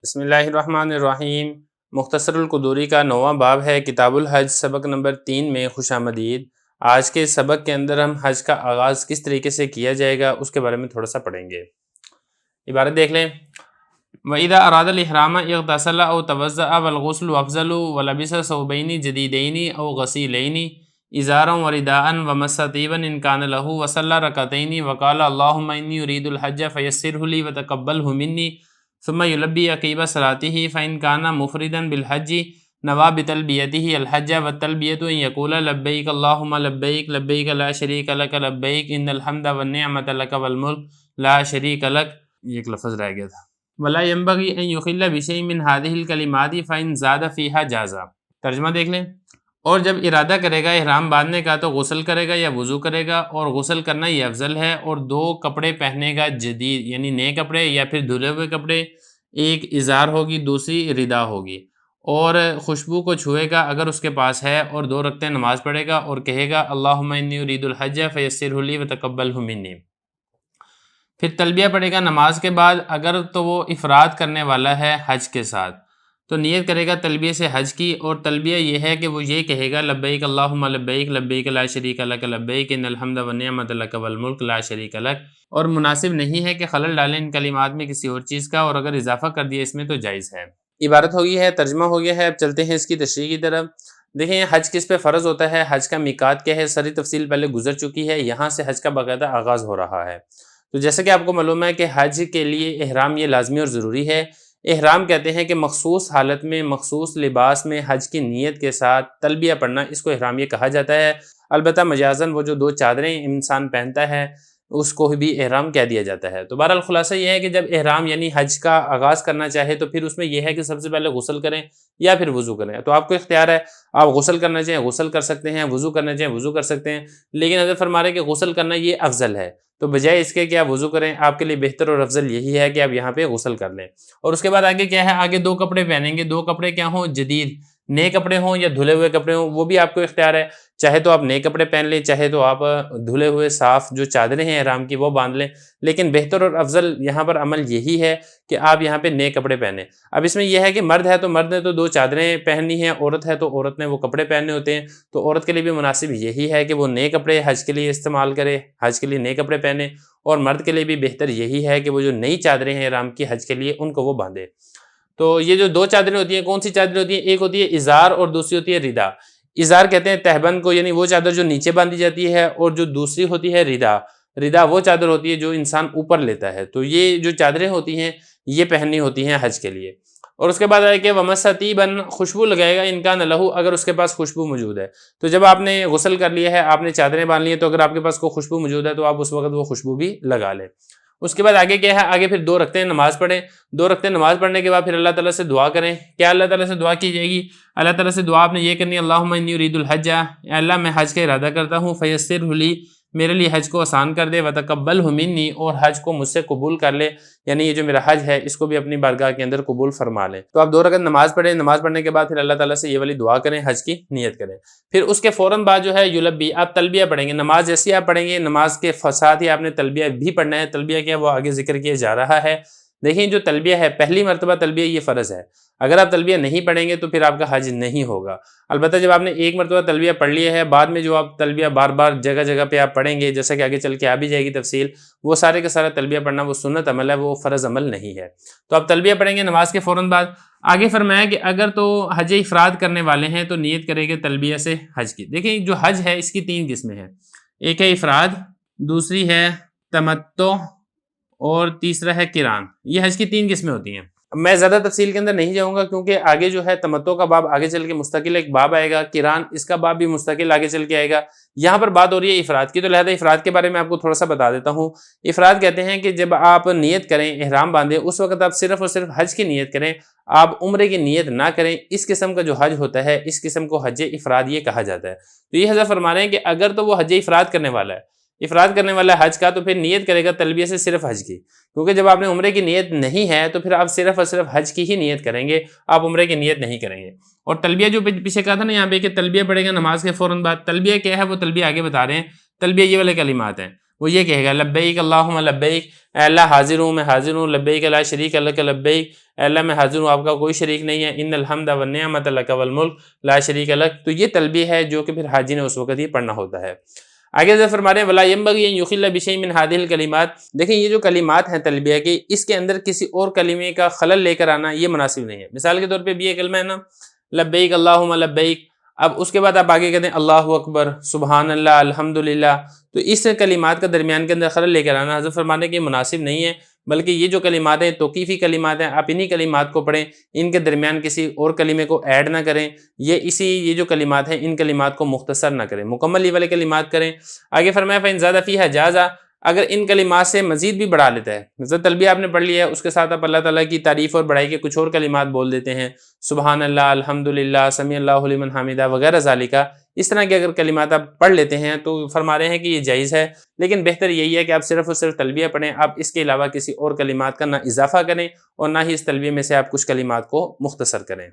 بسم اللہ الرحمن الرحیم۔ مختصر القدوری کا 9واں باب ہے، کتاب الحج، سبق نمبر 3 میں خوش آمدید۔ آج کے سبق کے اندر ہم حج کا آغاز کس طریقے سے کیا جائے گا اس کے بارے میں تھوڑا سا پڑھیں گے۔ عبارت دیکھ لیں۔ وَإِذَا أَرَادَ الْإِحْرَامَ اغْتَسَلَ أَوْ تَوَضَّأَ وَالْغُسْلُ أَفْضَلُ وَلَبِسَ ثَوْبَيْنِ جَدِيدَيْنِ أَوْ غَسِيلَيْنِ إِزَارًا وَرِدَاءً وَمَسَّ طِيبًا إِنْ كَانَ لَهُ وَصَلَّى رَكْعَتَيْنِ وَقَالَ اللَّهُمَّ إِنِّي أُرِيدُ الْحَجَّ فَيَسِّرْهُ لِي وَتَقَبَّلْهُ مِنِّي ثم يلبي عقيب صلاته فإن كان مفردا بالحج نوى بتلبيته الحج والتلبية أن يقول لبيك اللهم لبيك لبيك لا شريك لك لبيك إن الحمد والنعمة لك والملك لا شريك لك۔ یہ ایک لفظ رہ گیا تھا۔ ولا ينبغي أن يخل بشيء من هذه الكلمات فإن زاد فيها جاز۔ ترجمہ دیکھ لیں۔ اور جب ارادہ کرے گا احرام باندھنے کا تو غسل کرے گا یا وضو کرے گا، اور غسل کرنا یہ افضل ہے، اور 2 کپڑے پہنے گا جدید یعنی نئے کپڑے یا پھر دھلے ہوئے کپڑے، ایک ازار ہوگی دوسری ردا ہوگی، اور خوشبو کو چھوئے گا اگر اس کے پاس ہے، اور 2 رکعتیں نماز پڑھے گا اور کہے گا اللہم انی ارید الحج فیسرہ لی وتقبلہ منی۔ پھر تلبیہ پڑھے گا نماز کے بعد، اگر تو وہ افراد کرنے والا ہے حج کے ساتھ تو نیت کرے گا تلبیہ سے حج کی، اور تلبیہ یہ ہے کہ وہ یہ کہے گا لبیک اللہم لبیک لبیک لا شریک لک لبیک ان الحمد والنعمت لک والملک لا شریک لک، اور مناسب نہیں ہے کہ خلل ڈالیں ان کلمات میں کسی اور چیز کا، اور اگر اضافہ کر دیا اس میں تو جائز ہے۔ عبارت ہو گئی ہے، ترجمہ ہو گیا ہے۔ اب چلتے ہیں اس کی تشریح کی طرف۔ دیکھیں حج کس پہ فرض ہوتا ہے، حج کا میقات کیا ہے، ساری تفصیل پہلے گزر چکی ہے، یہاں سے حج کا باقاعدہ آغاز ہو رہا ہے۔ تو جیسا کہ آپ کو معلوم ہے کہ حج کے لیے احرام یہ لازمی اور ضروری ہے۔ احرام کہتے ہیں کہ مخصوص حالت میں مخصوص لباس میں حج کی نیت کے ساتھ تلبیہ پڑھنا، اس کو احرام یہ کہا جاتا ہے۔ البتہ مجازاً وہ جو 2 چادریں انسان پہنتا ہے اس کو بھی احرام کہہ دیا جاتا ہے۔ تو بہرحال خلاصہ یہ ہے کہ جب احرام یعنی حج کا آغاز کرنا چاہے تو پھر اس میں یہ ہے کہ سب سے پہلے غسل کریں یا پھر وضو کریں، تو آپ کو اختیار ہے، آپ غسل کرنا چاہیں غسل کر سکتے ہیں، وضو کرنا چاہیں وضو کر سکتے ہیں، لیکن حضرت فرما رہے ہیں کہ غسل کرنا یہ افضل ہے، تو بجائے اس کے کہ آپ وضو کریں آپ کے لیے بہتر اور افضل یہی ہے کہ آپ یہاں پہ غسل کر لیں۔ اور اس کے بعد آگے کیا ہے، آگے 2 کپڑے پہنیں گے، 2 کپڑے کیا ہوں، جدید نئے کپڑے ہوں یا دھلے ہوئے کپڑے ہوں، وہ بھی آپ کو اختیار ہے، چاہے تو آپ نئے کپڑے پہن لیں، چاہے تو آپ دھلے ہوئے صاف جو چادریں ہیں احرام کی وہ باندھ لیں، لیکن بہتر اور افضل یہاں پر عمل یہی ہے کہ آپ یہاں پہ نئے کپڑے پہنیں۔ اب اس میں یہ ہے کہ مرد ہے تو مرد نے تو 2 چادریں پہننی ہیں، عورت ہے تو عورت نے وہ کپڑے پہننے ہوتے ہیں، تو عورت کے لیے بھی مناسب یہی ہے کہ وہ نئے کپڑے حج کے لیے استعمال کرے، حج کے لیے نئے کپڑے پہنے، اور مرد کے لیے بھی بہتر یہی ہے کہ وہ جو نئی چادریں ہیں احرام کی حج کے لیے ان کو وہ باندھے۔ تو یہ جو 2 چادریں ہوتی ہیں، کون سی چادریں ہوتی ہیں، ایک ہوتی ہے ازار اور دوسری ہوتی ہے ردا۔ ازار کہتے ہیں تہبند کو، یعنی وہ چادر جو نیچے باندھی جاتی ہے، اور جو دوسری ہوتی ہے ردا۔ ردا وہ چادر ہوتی ہے جو انسان اوپر لیتا ہے، تو یہ جو چادریں ہوتی ہیں یہ پہننی ہوتی ہیں حج کے لیے۔ اور اس کے بعد ہے کہ وَمَسَّ طِيبًا، خوشبو لگائے گا ان کان لہو، اگر اس کے پاس خوشبو موجود ہے۔ تو جب آپ نے غسل کر لیا ہے، آپ نے چادریں باندھ لی ہیں، تو اگر آپ کے پاس کوئی خوشبو موجود ہے تو آپ اس وقت وہ خوشبو بھی لگا لیں۔ اس کے بعد آگے کیا ہے، آگے پھر 2 رکعتیں نماز پڑھیں، 2 رکعتیں نماز پڑھنے کے بعد پھر اللہ تعالیٰ سے دعا کریں۔ کیا اللہ تعالیٰ سے دعا کی جائے گی، اللہ تعالیٰ سے دعا آپ نے یہ کرنی ہے اللہم انی ارید الحج، اے اللہ میں حج کا ارادہ کرتا ہوں، فیسرہ لی، میرے لیے حج کو آسان کر دے، وتقبلہ منی، اور حج کو مجھ سے قبول کر لے، یعنی یہ جو میرا حج ہے اس کو بھی اپنی بارگاہ کے اندر قبول فرما لیں۔ تو آپ 2 رکعت نماز پڑھیں، نماز پڑھنے کے بعد پھر اللہ تعالیٰ سے یہ والی دعا کریں، حج کی نیت کریں۔ پھر اس کے فوراً بعد جو ہے یلبی، آپ تلبیہ پڑھیں گے، نماز جیسی آپ پڑھیں گے نماز کے ساتھ ہی آپ نے تلبیہ بھی پڑھنا ہے۔ تلبیہ کیا وہ آگے ذکر کیا جا رہا ہے۔ دیکھیں جو تلبیہ ہے پہلی مرتبہ تلبیہ یہ فرض ہے، اگر آپ تلبیہ نہیں پڑھیں گے تو پھر آپ کا حج نہیں ہوگا۔ البتہ جب آپ نے ایک مرتبہ تلبیہ پڑھ لیا ہے، بعد میں جو آپ تلبیہ بار بار جگہ جگہ پہ آپ پڑھیں گے، جیسا کہ آگے چل کے آ بھی جائے گی تفصیل، وہ سارے کا سارا تلبیہ پڑھنا وہ سنت عمل ہے، وہ فرض عمل نہیں ہے۔ تو آپ تلبیہ پڑھیں گے نماز کے فوراً بعد۔ آگے فرمایا کہ اگر تو حج افراد کرنے والے ہیں تو نیت کریں گے تلبیہ سے حج کی۔ دیکھیں جو حج ہے اس کی 3 قسمیں ہیں، ایک ہے افراد، دوسری ہے تمتع، اور تیسرا ہے قران۔ یہ حج کی 3 قسمیں ہوتی ہیں۔ میں زیادہ تفصیل کے اندر نہیں جاؤں گا کیونکہ آگے جو ہے تمتع کا باب آگے چل کے مستقل ایک باب آئے گا، قران اس کا باب بھی مستقل آگے چل کے آئے گا۔ یہاں پر بات ہو رہی ہے افراد کی، تو لہذا افراد کے بارے میں آپ کو تھوڑا سا بتا دیتا ہوں۔ افراد کہتے ہیں کہ جب آپ نیت کریں، احرام باندھیں، اس وقت آپ صرف اور صرف حج کی نیت کریں، آپ عمرے کی نیت نہ کریں۔ اس قسم کا جو حج ہوتا ہے اس قسم کو حج افراد یہ کہا جاتا ہے۔ تو یہ حضرت فرما رہے ہیں کہ اگر تو وہ حج افراد کرنے والا ہے، افراد کرنے والا حج کا، تو پھر نیت کرے گا تلبیہ سے صرف حج کی، کیونکہ جب آپ نے عمرے کی نیت نہیں ہے تو پھر آپ صرف اور صرف حج کی ہی نیت کریں گے، آپ عمرے کی نیت نہیں کریں گے۔ اور تلبیہ جو پیچھے کہا تھا نا یہاں پہ کہ تلبیہ پڑھے گا نماز کے فوراً بعد، تلبیہ کیا ہے وہ تلبیہ آگے بتا رہے ہیں۔ تلبیہ یہ والے کلمات ہیں، وہ یہ کہے گا لبیک اللہم لبیک، اے اللہ حاضر ہوں، میں حاضر ہوں، لبیک لا شریک لک لبیک، اے اللہ میں حاضر ہوں، آپ کا کوئی شریک نہیں ہے، ان الحمد والنعمت لک والملک لا شریک لک۔ تو یہ تلبیہ ہے جو کہ پھر حاجی نے اس وقت ہی پڑھنا ہوتا ہے۔ آگے سے فرما رہے ہیں ولا ينبغي ان يخل بشيء من هذه الكلمات، دیکھیں یہ جو کلمات ہیں تلبیہ کی، اس کے اندر کسی اور کلمے کا خلل لے کر آنا یہ مناسب نہیں ہے۔ مثال کے طور پہ بھی یہ کلمہ ہے نا لبیک اللہم لبیک، اب اس کے بعد آپ آگے کہتے ہیں اللہ اکبر، سبحان اللہ، الحمدللہ، تو اس کلمات کا درمیان کے اندر خلل لے کر آنا حضرت فرمانے کے مناسب نہیں ہے، بلکہ یہ جو کلمات ہیں توقیفی کلمات ہیں، آپ انہی کلمات کو پڑھیں، ان کے درمیان کسی اور کلمے کو ایڈ نہ کریں، یہ جو کلمات ہیں ان کلمات کو مختصر نہ کریں، مکمل یہ والے کلمات کریں۔ آگے فرمایا فَإِن زَادَ فِيهَا جَازَ، اگر ان کلمات سے مزید بھی بڑھا لیتا ہے، مثلا تلبیہ آپ نے پڑھ لیا ہے، اس کے ساتھ آپ اللہ تعالیٰ کی تعریف اور بڑائی کے کچھ اور کلمات بول دیتے ہیں، سبحان اللہ، الحمدللہ، سمیع اللہ لمن حمیدہ وغیرہ ذالکہ، اس طرح کے اگر کلمات آپ پڑھ لیتے ہیں تو فرما رہے ہیں کہ یہ جائز ہے، لیکن بہتر یہی ہے کہ آپ صرف اور صرف تلبیہ پڑھیں، آپ اس کے علاوہ کسی اور کلمات کا نہ اضافہ کریں اور نہ ہی اس تلبیہ میں سے آپ کچھ کلمات کو مختصر کریں۔